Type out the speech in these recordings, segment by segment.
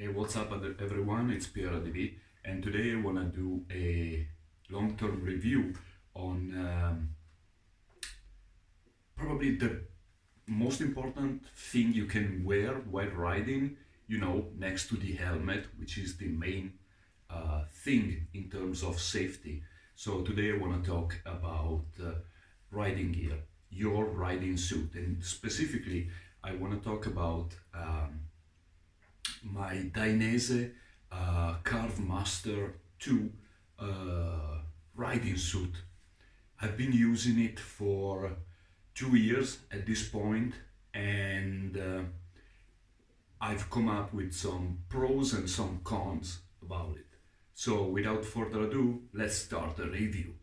Hey, what's up everyone? It's Pierre ADV, and today I want to do a long-term review on probably the most important thing you can wear while riding, next to the helmet, which is the main thing in terms of safety. So today I want to talk about riding gear, your riding suit, and specifically I want to talk about my Dainese CarveMaster 2 riding suit. I've been using it for 2 years at this point, and I've come up with some pros and some cons about it. So without further ado, let's start the review.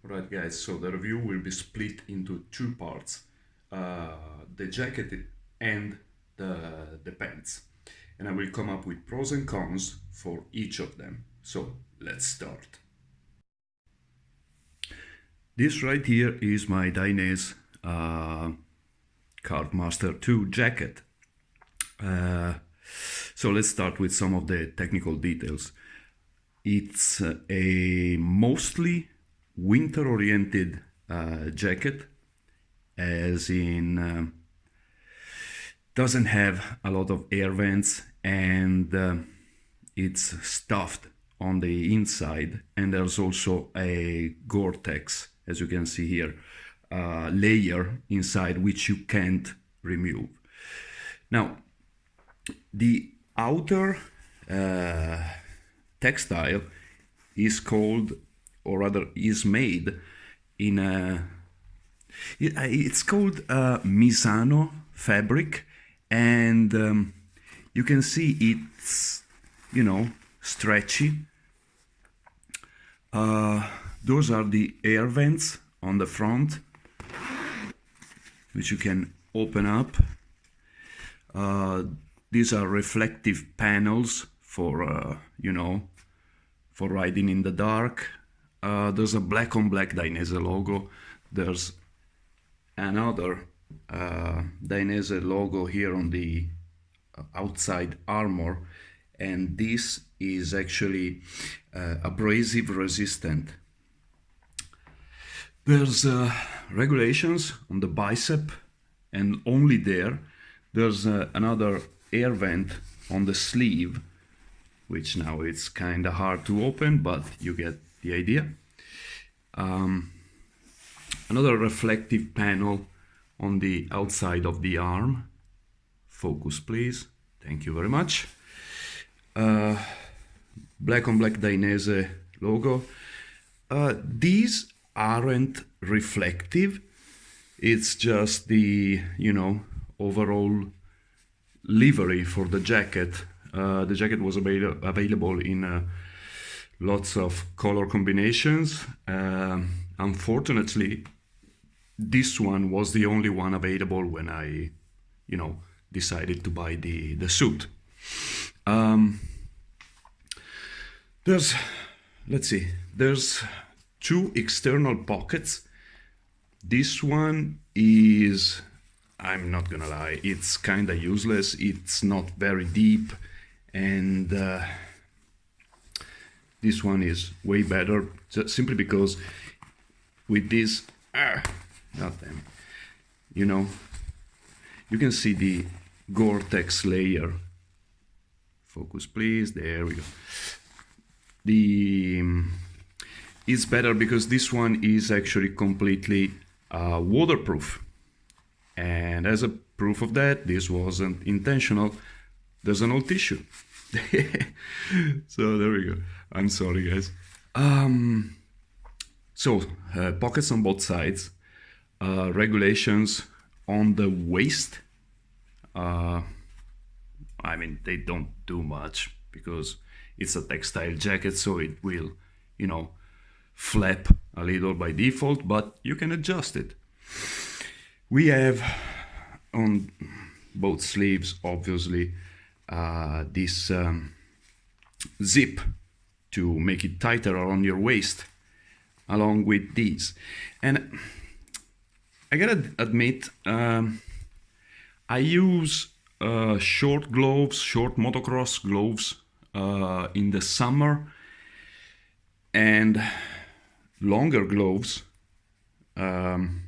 Alright guys, so the review will be split into two parts, the jacket and the pants, and I will come up with pros and cons for each of them. So let's start. This right here is my Dainese CARVEMaster 2 jacket. So let's start with some of the technical details. It's a mostly winter-oriented jacket, as in doesn't have a lot of air vents, and it's stuffed on the inside, and there's also a Gore-Tex, as you can see here, layer inside which you can't remove. Now, the outer textile is called, or rather is made in a, it's called Misano fabric, and you can see it's, stretchy. Those are the air vents on the front, which you can open up. These are reflective panels for, for riding in the dark. There's a black on black Dainese logo. There's another Dainese logo here on the outside armor, and this is actually abrasive resistant. There's regulations on the bicep, and only there. There's another air vent on the sleeve, which now it's kind of hard to open, but you get the idea. Another reflective panel on the outside of the arm. Focus please, thank you very much. Black on black Dainese logo. These aren't reflective, it's just the, overall livery for the jacket. The jacket was available in lots of color combinations. Unfortunately, this one was the only one available when I, decided to buy the suit. There's two external pockets. This one is, I'm not gonna lie, it's kind of useless. It's not very deep, and this one is way better, just simply because with this, nothing, you can see the Gore-Tex layer. Focus please, there we go. It's better because this one is actually completely waterproof, and as a proof of that, this wasn't intentional, there's an old tissue. So there we go. I'm sorry guys. Pockets on both sides, regulations on the waist. They don't do much because it's a textile jacket, so it will, flap a little by default, but you can adjust it. We have on both sleeves, obviously, this zip to make it tighter around your waist, along with these. And I gotta admit, I use short gloves, short motocross gloves in the summer, and longer gloves in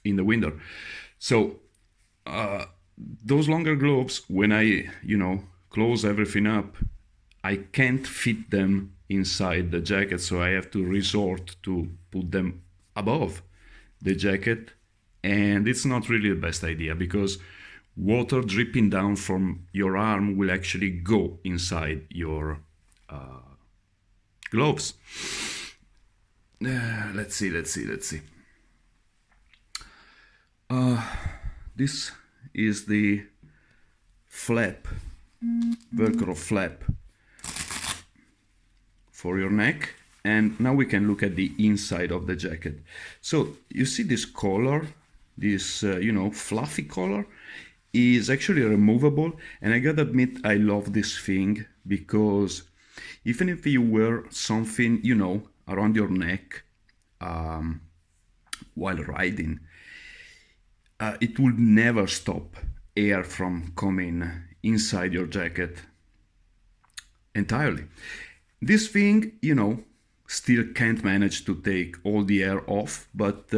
the winter. So those longer gloves, when I, close everything up, I can't fit them inside the jacket, so I have to resort to put them above the jacket, and it's not really the best idea because water dripping down from your arm will actually go inside your gloves. Let's see. This is the flap, Velcro flap for your neck. And now we can look at the inside of the jacket. So you see this collar, this, fluffy collar is actually removable. And I gotta admit, I love this thing because even if you wear something, around your neck while riding, it will never stop air from coming inside your jacket entirely. This thing, still can't manage to take all the air off, but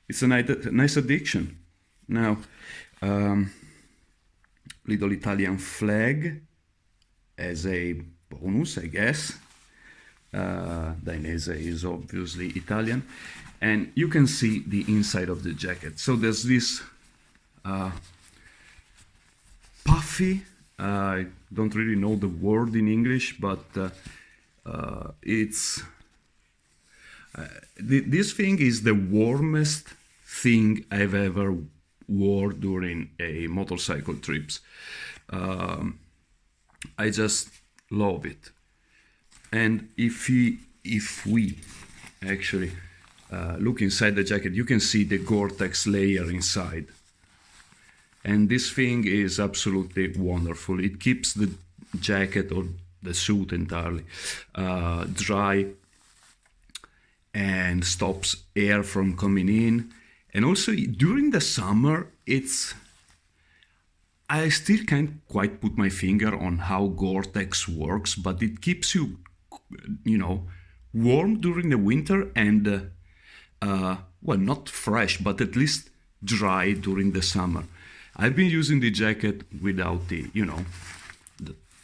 it's a nice addition. Now, little Italian flag as a bonus, I guess. Dainese is obviously Italian, and you can see the inside of the jacket. So there's this puffy, I don't really know the word in English, but it's this thing is the warmest thing I've ever wore during a motorcycle trips. I just love it. And if we actually look inside the jacket, you can see the Gore-Tex layer inside. And this thing is absolutely wonderful. It keeps the jacket or the suit entirely dry and stops air from coming in. And also during the summer, I still can't quite put my finger on how Gore-Tex works, but it keeps you, warm during the winter and, well, not fresh, but at least dry during the summer. I've been using the jacket without the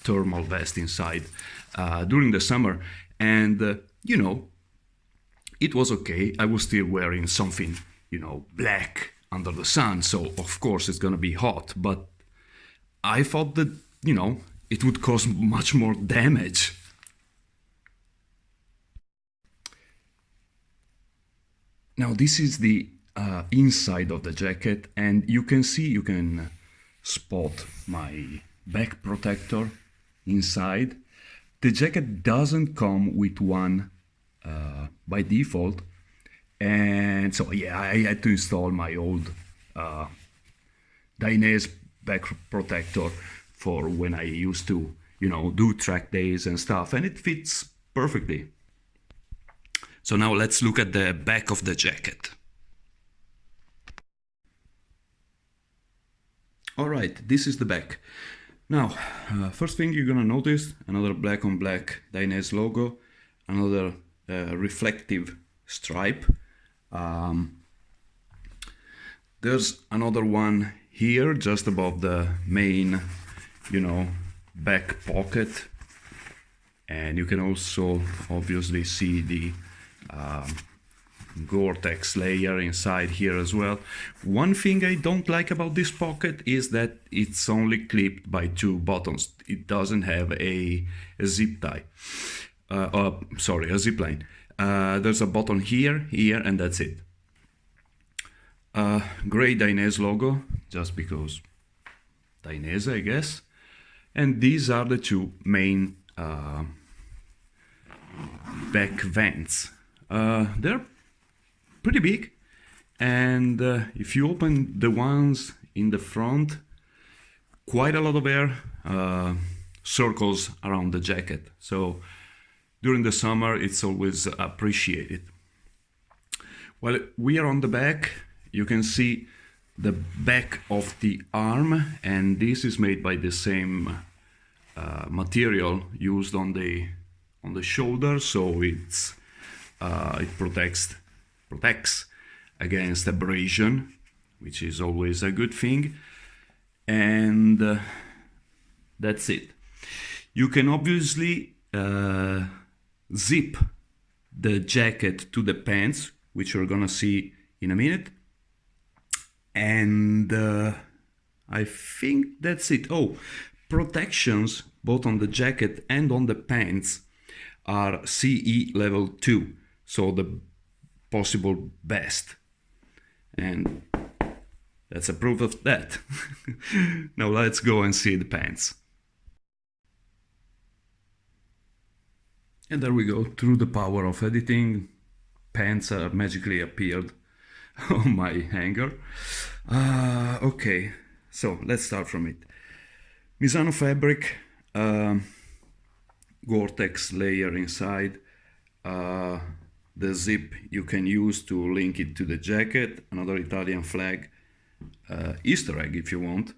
thermal vest inside during the summer, and it was okay. I was still wearing something, black under the sun, so of course it's gonna be hot, but I thought that, it would cause much more damage. Now this is the inside of the jacket, and you can spot my back protector inside. The jacket doesn't come with one by default, and so yeah, I had to install my old Dainese back protector for when I used to do track days and stuff, and it fits perfectly. So now let's look at the back of the jacket. All right, this is the back. Now, first thing you're gonna notice, another black on black Dainese logo, another reflective stripe. There's another one here just above the main, back pocket. And you can also obviously see the Gore-Tex layer inside here as well. One thing I don't like about this pocket is that it's only clipped by two buttons. It doesn't have a zip tie. A zip line. There's a button here, and that's it. Gray Dainese logo, just because Dainese, I guess. And these are the two main back vents. They're pretty big, and if you open the ones in the front, quite a lot of air circles around the jacket. So during the summer, it's always appreciated. While we are on the back, you can see the back of the arm, and this is made by the same material used on the shoulder, so it protects against abrasion, which is always a good thing. And that's it. You can obviously zip the jacket to the pants, which you're gonna see in a minute. And I think that's it. Oh, protections both on the jacket and on the pants are CE level 2, so the possible best. And that's a proof of that. Now let's go and see the pants. And there we go. Through the power of editing, pants magically appeared on my hanger. Okay, so let's start from it. Misano fabric, Gore-Tex layer inside, the zip you can use to link it to the jacket, another Italian flag, Easter egg if you want.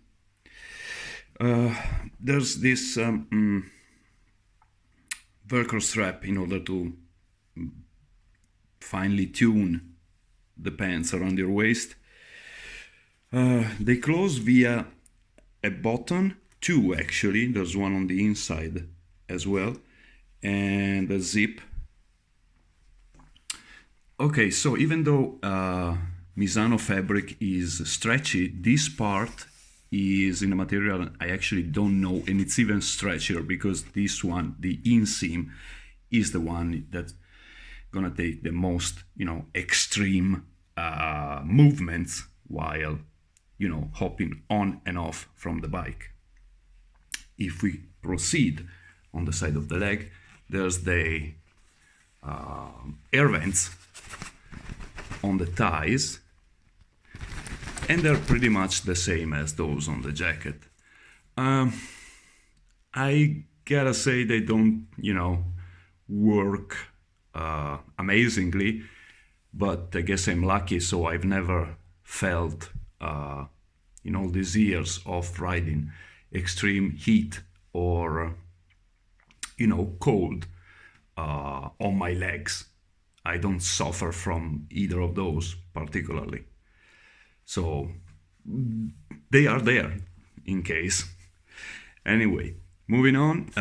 There's this Velcro strap in order to finely tune the pants around your waist. They close via a button, two actually, there's one on the inside as well, and a zip. Okay, so even though Misano fabric is stretchy, this part is in a material I actually don't know, and it's even stretchier because this one, the inseam, is the one that's gonna take the most, extreme movements while, hopping on and off from the bike. If we proceed on the side of the leg, there's the air vents on the thighs, and they're pretty much the same as those on the jacket. I gotta say they don't, work amazingly, but I guess I'm lucky, so I've never felt in all these years of riding extreme heat or cold on my legs. I don't suffer from either of those particularly, so they are there in case. Anyway, moving on.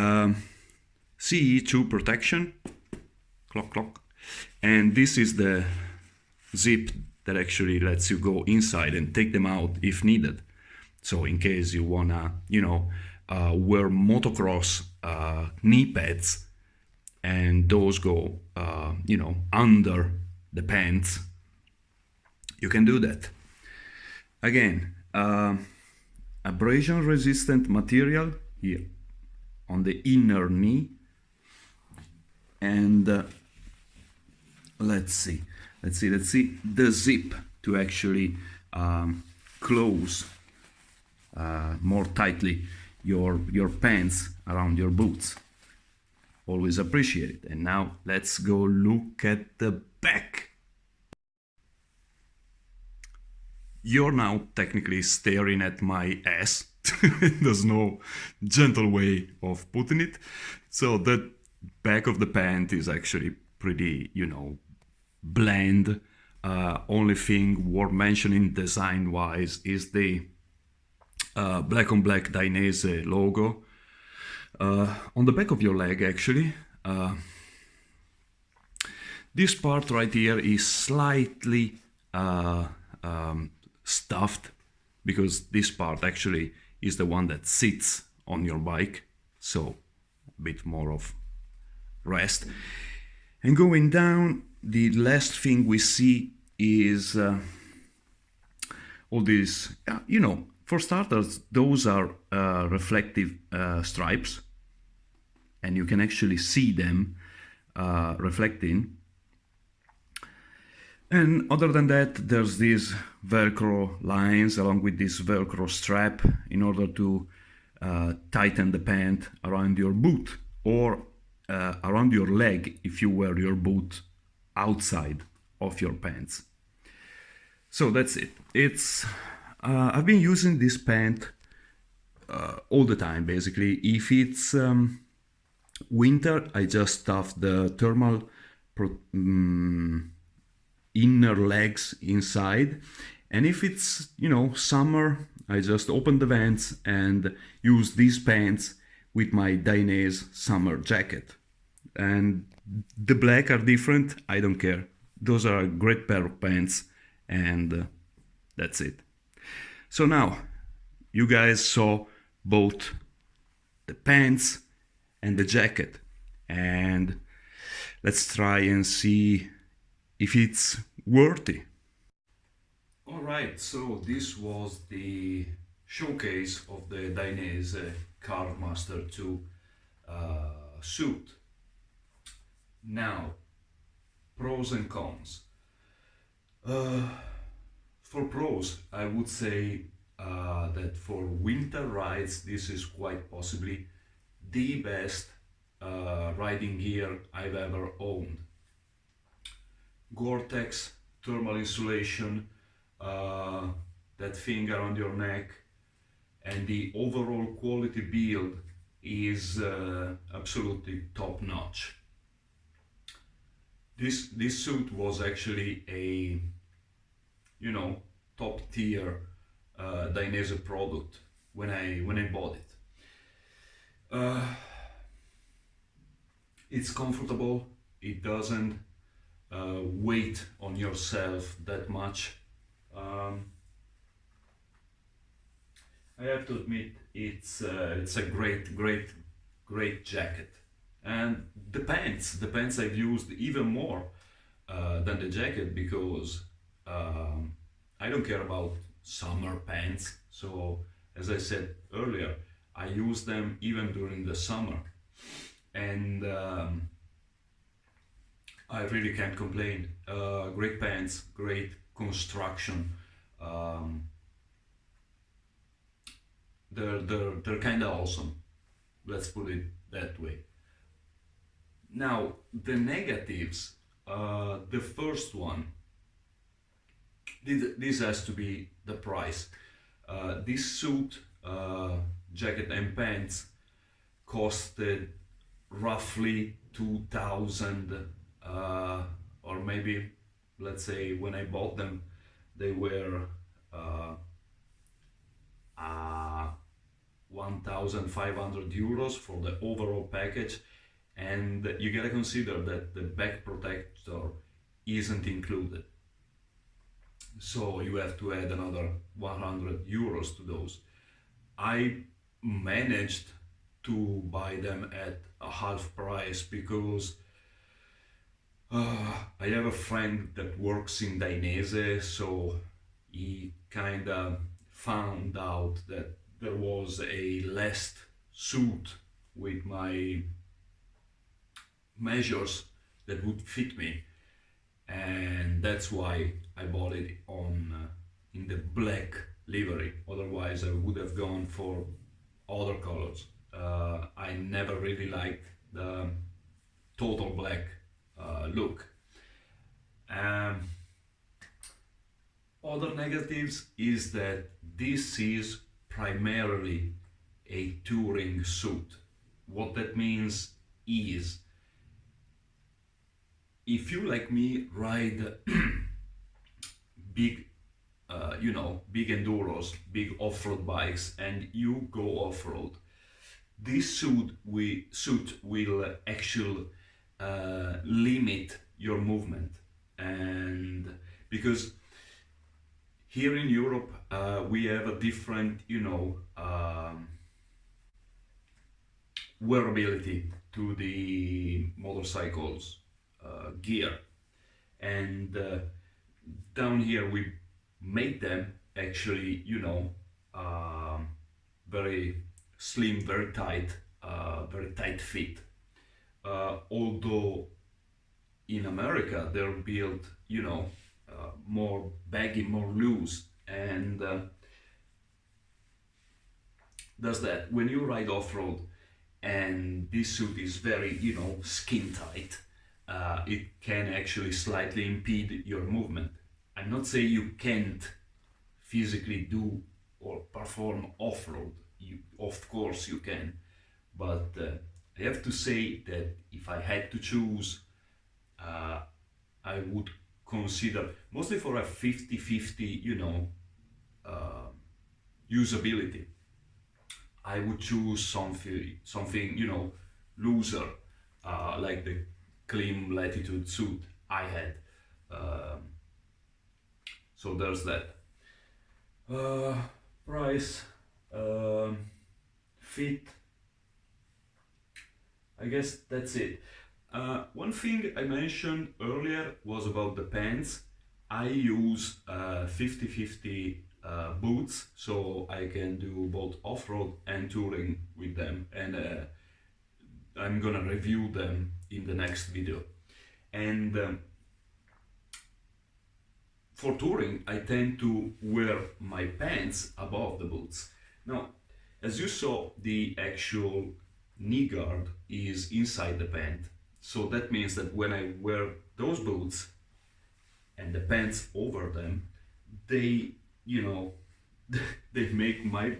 CE2 protection, clock, and this is the zip that actually lets you go inside and take them out if needed. So in case you wanna, wear motocross knee pads, and those go, under the pants, you can do that. Again, abrasion resistant material here on the inner knee, and let's see the zip to actually close more tightly your pants around your boots. Always appreciate it. And now let's go look at the back. You're now technically staring at my ass. There's no gentle way of putting it. So the back of the pant is actually pretty, bland. Only thing worth mentioning design-wise is the black on black Dainese logo on the back of your leg. Actually, this part right here is slightly stuffed, because this part actually is the one that sits on your bike, so a bit more of rest. And going down, the last thing we see is all these, for starters, those are reflective stripes, and you can actually see them reflecting. And other than that, there's these Velcro lines along with this Velcro strap in order to tighten the pant around your boot, or around your leg if you wear your boot outside of your pants. So that's it. It's I've been using this pant all the time, basically. If it's winter, I just stuff the thermal inner legs inside, and if it's, you know, summer, I just open the vents and use these pants with my Dainese summer jacket. And the black are different, I don't care. Those are a great pair of pants, and that's it. So now, you guys saw both the pants and the jacket, and let's try and see if it's worthy. Alright, so this was the showcase of the Dainese CarveMaster 2 suit. Now, pros and cons. For pros, I would say that for winter rides, this is quite possibly the best riding gear I've ever owned. Gore-Tex, thermal insulation, that thing around your neck, and the overall quality build is absolutely top-notch. This suit was actually a, you know, top-tier Dainese product when I bought it. It's comfortable. It doesn't weight on yourself that much. I have to admit, it's a great jacket. And the pants I've used even more than the jacket, because I don't care about summer pants. So as I said earlier, I use them even during the summer, and I really can't complain. Great pants, great construction. They're kind of awesome. Let's put it that way. Now, the negatives. The first one. This has to be the price. This suit, jacket and pants, costed roughly 2,000, or maybe, let's say, when I bought them, they were 1,500 euros for the overall package, and you gotta consider that the back protector isn't included. So you have to add another 100 euros to those. I managed to buy them at a half price because I have a friend that works in Dainese, so he kind of found out that there was a less suit with my measures that would fit me, and that's why I bought it in the black livery. Otherwise I would have gone for other colors. I never really liked the total black look. Other negatives is that this is primarily a touring suit. What that means is, if you, like me, ride big big enduros, big off-road bikes, and you go off-road, this suit will actually limit your movement. And because here in Europe we have a different, wearability to the motorcycles gear, and down here we made them actually, very slim, very tight fit. Although in America they're built, more baggy, more loose, and does that when you ride off-road, and this suit is very, skin tight, it can actually slightly impede your movement. I'm not saying you can't physically do or perform off-road. Of course you can, but I have to say that if I had to choose, I would consider, mostly for a 50-50, usability, I would choose something looser, like the Clean Latitude suit I had. So there's that. Price, fit, I guess that's it. One thing I mentioned earlier was about the pants. I use 50-50 boots, so I can do both off-road and touring with them, and I'm gonna review them in the next video. And for touring, I tend to wear my pants above the boots. Now, as you saw, the actual knee guard is inside the pant. So that means that when I wear those boots and the pants over them, they, they make my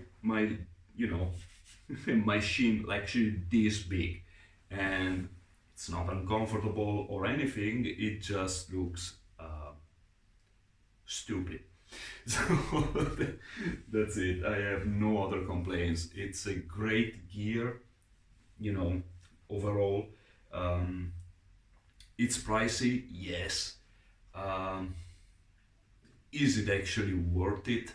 my shin actually this big, and it's not uncomfortable or anything. It just looks stupid. So that's it. I have no other complaints. It's a great gear, overall. It's pricey, yes. Is it actually worth it?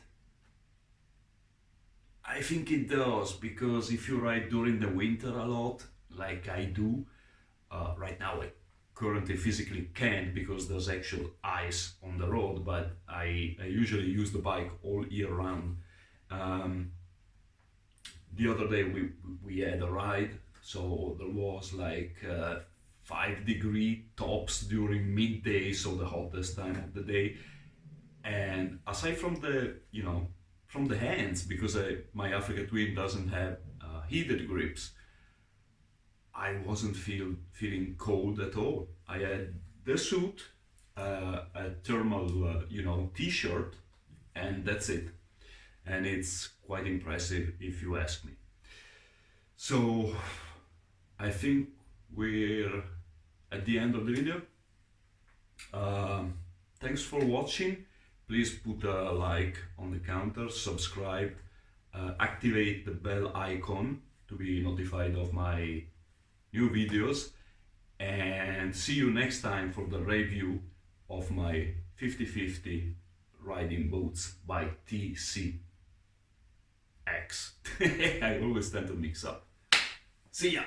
I think it does, because if you ride during the winter a lot, like I do, right now I currently physically can't because there's actual ice on the road, but I usually use the bike all year round. The other day we had a ride, so there was like 5-degree tops during midday, so the hottest time of the day. And aside from the hands, because my Africa Twin doesn't have heated grips, I wasn't feeling cold at all. I had the suit, a thermal, t-shirt, and that's it. And it's quite impressive if you ask me. So I think we're at the end of the video. Thanks for watching. Please put a like on the counter, subscribe, activate the bell icon to be notified of my new videos, and see you next time for the review of my 50-50 riding boots by TCX. I always tend to mix up. See ya!